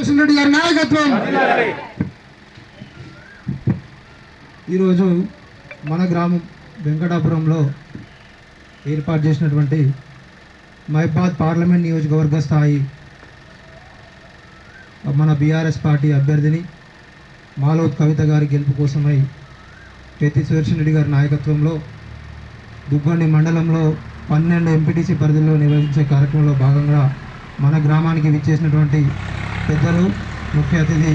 రెడ్డి గారి నాయకత్వం. ఈరోజు మన గ్రామం వెంకటాపురంలో ఏర్పాటు చేసినటువంటి మహిబాద్ పార్లమెంట్ నియోజకవర్గ స్థాయి మన బీఆర్ఎస్ పార్టీ అభ్యర్థిని మాలోత్ కవిత గారి గెలుపు కోసమై పెద్ది సుదర్శన్ రెడ్డి గారి నాయకత్వంలో దుగ్గొండి మండలంలో 12 ఎంపీటీసీ పరిధిలో నిర్వహించే కార్యక్రమంలో భాగంగా మన గ్రామానికి విచ్చేసినటువంటి పెద్దలు, ముఖ్య అతిథి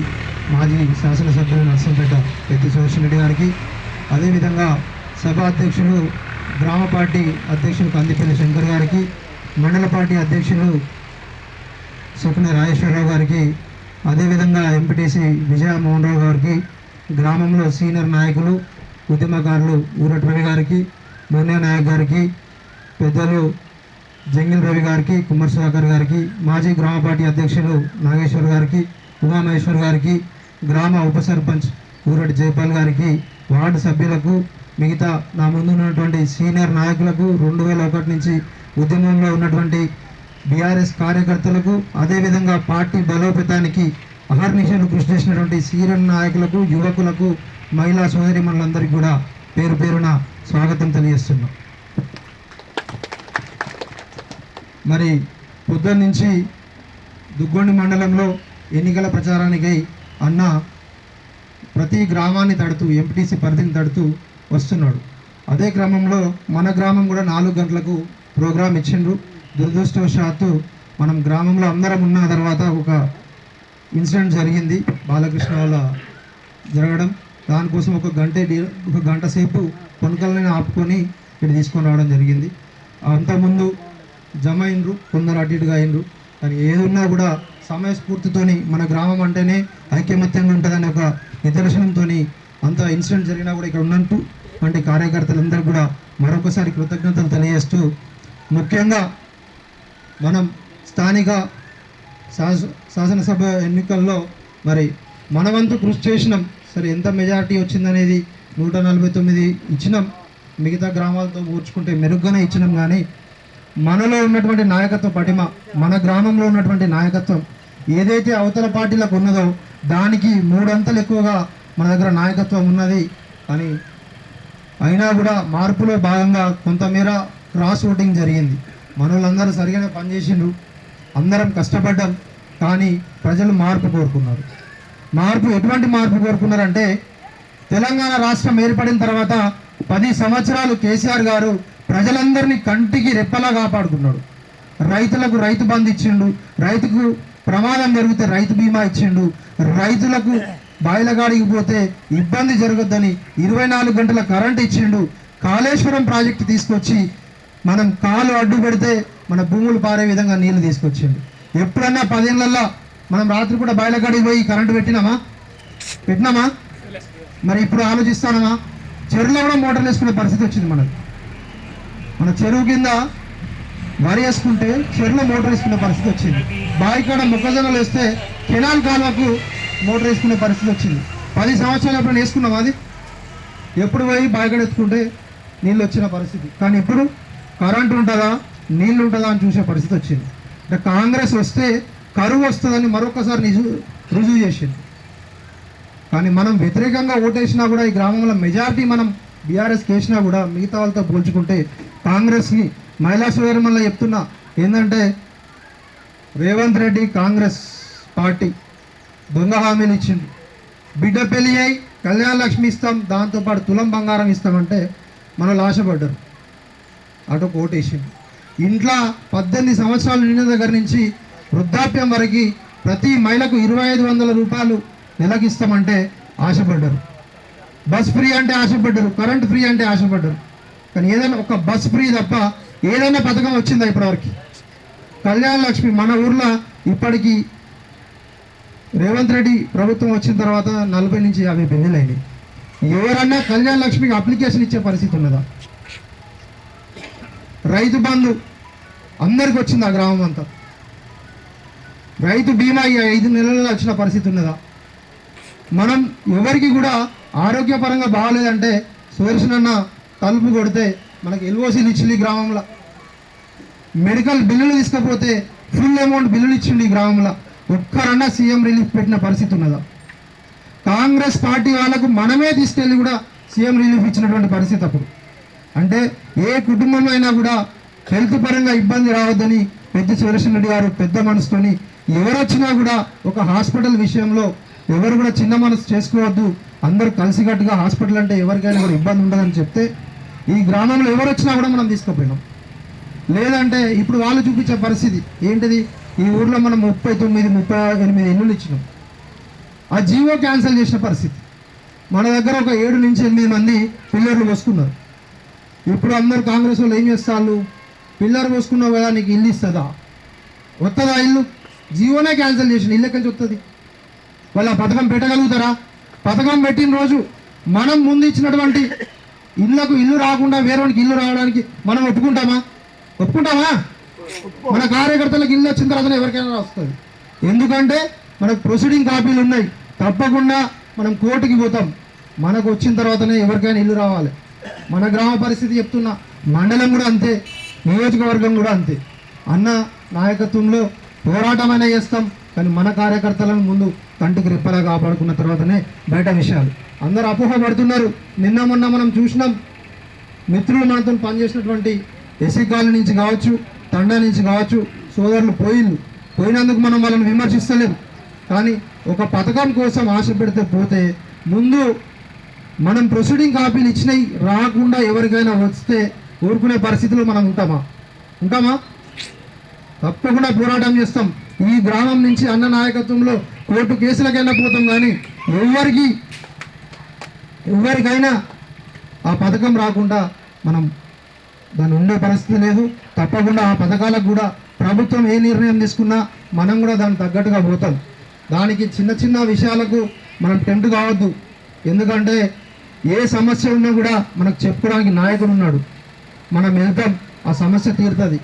మాజీ శాసనసభ్యులు నర్సంపేట పెద్ది సుదర్శన్ రెడ్డి గారికి, అదేవిధంగా సభ అధ్యక్షులు గ్రామ పార్టీ అధ్యక్షులు కందిపల్లి శంకర్ గారికి, మండల పార్టీ అధ్యక్షులు సుఖన రాజేశ్వరరావు గారికి, అదేవిధంగా ఎంపీటీసీ విజయమోహన్ రావు గారికి, గ్రామంలో సీనియర్ నాయకులు ఉద్యమకారులు ఊరటి రవి గారికి, మోనే నాయక్ గారికి, పెద్దలు జంగిల్ రవి గారికి, కుమార్ సుధాకర్ గారికి, మాజీ గ్రామ పార్టీ అధ్యక్షులు నాగేశ్వర్ గారికి, ఉమామహేశ్వర్ గారికి, గ్రామ ఉప సర్పంచ్ ఊరటి జైపాల్ గారికి, వార్డు సభ్యులకు, మిగతా నా ముందు ఉన్నటువంటి సీనియర్ నాయకులకు, 2001 నుంచి ఉద్యమంలో ఉన్నటువంటి బీఆర్ఎస్ కార్యకర్తలకు, అదేవిధంగా పార్టీ బలోపేతానికి అహర్నిశలు కృషి చేసినటువంటి సీనియర్ నాయకులకు, యువకులకు, మహిళా సోదరిమణులందరికీ కూడా పేరు పేరున స్వాగతం తెలియజేస్తున్నాం. మరి పొద్దున్న నుంచి దుగ్గొండి మండలంలో ఎన్నికల ప్రచారానికై అన్న ప్రతి గ్రామాన్ని తడుతూ ఎంపీటీసీ పరిధిని తడుతూ వస్తున్నాడు. అదే క్రమంలో మన గ్రామం కూడా 4 గంటలకు ప్రోగ్రాం ఇచ్చిండ్రు. దురదృష్టవశాత్తు మనం గ్రామంలో అందరం ఉన్న తర్వాత ఒక ఇన్సిడెంట్ జరిగింది, బాలకృష్ణ వల్ల జరగడం. దానికోసం ఒక గంట సేపు పొనకలని ఆపుకొని ఇక్కడ తీసుకొని రావడం జరిగింది. అంతకుముందు జమ అయినరు, కొందరు అటు ఇటుగా అయినరు. కానీ ఏదున్నా కూడా సమయస్ఫూర్తితోని మన గ్రామం అంటేనే ఐకమత్యంగా ఉంటుందని ఒక నిదర్శనంతో అంత ఇన్సిడెంట్ జరిగినా కూడా ఇక్కడ ఉన్నట్టు వంటి కార్యకర్తలందరూ కూడా మరొకసారి కృతజ్ఞతలు తెలియజేస్తూ, ముఖ్యంగా మనం స్థానిక శాసనసభ ఎన్నికల్లో మరి మనవంతు కృషి చేసినాం. సరే, ఎంత మెజారిటీ వచ్చిందనేది 149 ఇచ్చినాం, మిగతా గ్రామాలతో పోల్చుకుంటే మెరుగ్గానే ఇచ్చినాం. కానీ మనలో ఉన్నటువంటి నాయకత్వ పటిమ, మన గ్రామంలో ఉన్నటువంటి నాయకత్వం ఏదైతే అవతల పార్టీలకు ఉన్నదో దానికి 3 అంతలు ఎక్కువగా మన దగ్గర నాయకత్వం ఉన్నది. కానీ అయినా కూడా మార్పులో భాగంగా కొంతమేర క్రాస్ ఓటింగ్ జరిగింది. మనోళ్ళందరూ సరిగానే పనిచేసిండ్రు, అందరం కష్టపడ్డాం. కానీ ప్రజలు మార్పు కోరుకున్నారు. ఎటువంటి మార్పు కోరుకున్నారంటే, తెలంగాణ రాష్ట్రం ఏర్పడిన తర్వాత 10 సంవత్సరాలు కేసీఆర్ గారు ప్రజలందరినీ కంటికి రెప్పలా కాపాడుకున్నాడు. రైతులకు రైతు బంధు ఇచ్చిండు, రైతుకు ప్రమాదం జరిగితే రైతు బీమా ఇచ్చిండు, రైతులకు బాయిలగాడికి పోతే ఇబ్బంది జరగద్దని 24 గంటల కరెంట్ ఇచ్చిండు, కాళేశ్వరం ప్రాజెక్టు తీసుకొచ్చి మనం కాలు అడ్డు పెడితే మన భూములు పారే విధంగా నీళ్లు తీసుకొచ్చిండు. ఎప్పుడన్నా 10 ఏళ్ళల్లో మనం రాత్రి కూడా బాయిలగాడికి పోయి కరెంటు పెట్టినామా? మరి ఇప్పుడు ఆలోచిస్తానమా? చెరువులో కూడా మోటార్లు వేసుకునే పరిస్థితి వచ్చింది. మన చెరువు కింద వరి వేసుకుంటే చెరువులో మోటార్ వేసుకునే పరిస్థితి వచ్చింది. బావికాడ మొక్కజొన్నలు వేస్తే కెనాల్ కాలువకు మోటార్ వేసుకునే పరిస్థితి వచ్చింది. 10 సంవత్సరాలు ఎప్పుడు వేసుకున్నాం, అది ఎప్పుడు పోయి బావికాడ ఎత్తుకుంటే నీళ్ళు వచ్చిన పరిస్థితి. కానీ ఇప్పుడు కరెంటు ఉంటుందా, నీళ్ళు ఉంటుందా అని చూసే పరిస్థితి వచ్చింది. అంటే కాంగ్రెస్ వస్తే కరువు వస్తుందని మరొకసారి రుజువు చేసింది. కానీ మనం వ్యతిరేకంగా ఓటేసినా కూడా ఈ గ్రామంలో మెజారిటీ మనం బీఆర్ఎస్కి వేసినా కూడా మిగతా వాళ్ళతో పోల్చుకుంటే కాంగ్రెస్ని మహిళా సోదరుమల్ల చెప్తున్నా ఏంటంటే, రేవంత్ రెడ్డి కాంగ్రెస్ పార్టీ దొంగ హామీలు ఇచ్చింది. బిడ్డ పెళ్ళి అయి కళ్యాణ లక్ష్మి ఇస్తాం, దాంతోపాటు తులం బంగారం ఇస్తామంటే మనల్ని ఆశపడ్డారు, అటు ఓటేసింది. ఇంట్లో 18 సంవత్సరాలు నిండిన దగ్గర నుంచి వృద్ధాప్యం వరకు ప్రతి మహిళకు 2500 రూపాయలు నెలకు ఇస్తామంటే ఆశపడ్డారు. బస్ ఫ్రీ అంటే ఆశపడ్డారు, కరెంట్ ఫ్రీ అంటే ఆశపడ్డారు. కానీ ఏదైనా ఒక బస్ ఫ్రీ తప్ప ఏదైనా పథకం వచ్చిందా ఇప్పటివరకు? కళ్యాణ లక్ష్మి మన ఊర్లో ఇప్పటికీ రేవంత్ రెడ్డి ప్రభుత్వం వచ్చిన తర్వాత 40 నుంచి 50 పెళ్ళిళ్ళు అయినాయి. ఎవరన్నా కళ్యాణ లక్ష్మికి అప్లికేషన్ ఇచ్చే పరిస్థితి ఉన్నదా? రైతు బంధు అందరికి వచ్చింది, ఆ గ్రామం అంతా. రైతు బీమా 5 నెలల్లో వచ్చిన పరిస్థితి ఉన్నదా? మనం ఎవరికి కూడా ఆరోగ్యపరంగా బాగాలేదంటే సుదర్శనన్న తలుపు కొడితే మనకి ఎల్ఓసీలు ఇచ్చింది గ్రామంలో. మెడికల్ బిల్లులు తీసుకపోతే ఫుల్ అమౌంట్ బిల్లులు ఇచ్చింది గ్రామంలో. ఒక్కరన్నా సీఎం రిలీఫ్ పెట్టిన పరిస్థితి ఉన్నదా? కాంగ్రెస్ పార్టీ వాళ్ళకు మనమే తీసుకెళ్ళి కూడా సీఎం రిలీఫ్ ఇచ్చినటువంటి పరిస్థితి అప్పుడు. అంటే ఏ కుటుంబంలో అయినా కూడా హెల్త్ పరంగా ఇబ్బంది రావద్దని పెద్ద సురేషన్ రెడ్డి గారు పెద్ద మనసుతోని ఎవరు వచ్చినా కూడా ఒక హాస్పిటల్ విషయంలో ఎవరు కూడా చిన్న మనసు చేసుకోవద్దు, అందరూ కలిసికట్టుగా హాస్పిటల్ అంటే ఎవరికైనా కూడా ఇబ్బంది ఉండదని చెప్తే ఈ గ్రామంలో ఎవరు వచ్చినా కూడా మనం తీసుకుపోయినాం. లేదంటే ఇప్పుడు వాళ్ళు చూపించే పరిస్థితి ఏంటిది? ఈ ఊర్లో మనం 38 ఇల్లులు ఇచ్చినాం, ఆ జీవో క్యాన్సిల్ చేసిన పరిస్థితి. మన దగ్గర ఒక 7 నుంచి 8 మంది పిల్లర్లు పోసుకున్నారు. ఇప్పుడు అందరు కాంగ్రెస్ వాళ్ళు ఏం చేస్తారు? పిల్లర్ పోసుకున్నావు కదా నీకు ఇల్లు ఇస్తుందా? వస్తుందా ఇల్లు? జీవోనే క్యాన్సిల్ చేసిన ఇల్లు ఎక్కడి నుంచి వస్తుంది? వాళ్ళు ఆ పథకం పెట్టగలుగుతారా? పథకం పెట్టిన రోజు మనం ముందు ఇచ్చినటువంటి ఇల్లు రాకుండా వేరేవానికి ఇల్లు రావడానికి మనం ఒప్పుకుంటామా? మన కార్యకర్తలకు ఇల్లు వచ్చిన తర్వాత ఎవరికైనా వస్తుంది. ఎందుకంటే మనకు ప్రొసీడింగ్ కాపీలు ఉన్నాయి. తప్పకుండా మనం కోర్టుకి పోతాం. మనకు వచ్చిన తర్వాతనే ఎవరికైనా ఇల్లు రావాలి. మన గ్రామ పరిస్థితి చెప్తున్నా, మండలం కూడా అంతే, నియోజకవర్గం కూడా అంతే. అన్న నాయకత్వంలో పోరాటమైనా చేస్తాం, కానీ మన కార్యకర్తలను ముందు కంటికి రెప్పలా కాపాడుకున్న తర్వాతనే బయట విషయాలు. అందరూ అపోహపడుతున్నారు. నిన్న మొన్న మనం చూసినాం, మిత్రులు మనతో పనిచేసినటువంటి ఎస్సీ కాలనీ నుంచి కావచ్చు, తండా నుంచి కావచ్చు, సోదరులు పోయినందుకు మనం వాళ్ళని విమర్శిస్తలేము. కానీ ఒక పథకం కోసం ఆశ పెడితే పోతే ముందు మనం ప్రొసీడింగ్ కాపీలు ఇచ్చినవి రాకుండా ఎవరికైనా వస్తే ఊరుకునే పరిస్థితిలో మనం ఉంటామా? తప్పకుండా పోరాటం చేస్తాం. ఈ గ్రామం నుంచి అన్న నాయకత్వంలో కోర్టు కేసులకైనా పోతాం, కానీ ఎవరికైనా ఆ పథకం రాకుండా మనం దాన్ని ఉండే పరిస్థితి లేదు. తప్పకుండా ఆ పథకాలకు కూడా ప్రభుత్వం ఏ నిర్ణయం తీసుకున్నా మనం కూడా దానికి తగ్గట్టుగా పోతాం. దానికి చిన్న విషయాలకు మనం టెంప్ట్ కావద్దు. ఎందుకంటే ఏ సమస్య ఉన్నా కూడా మనకు చెప్పుకోవడానికి నాయకుడు ఉన్నాడు. మనం వెళ్తాం, ఆ సమస్య తీరుతుంది.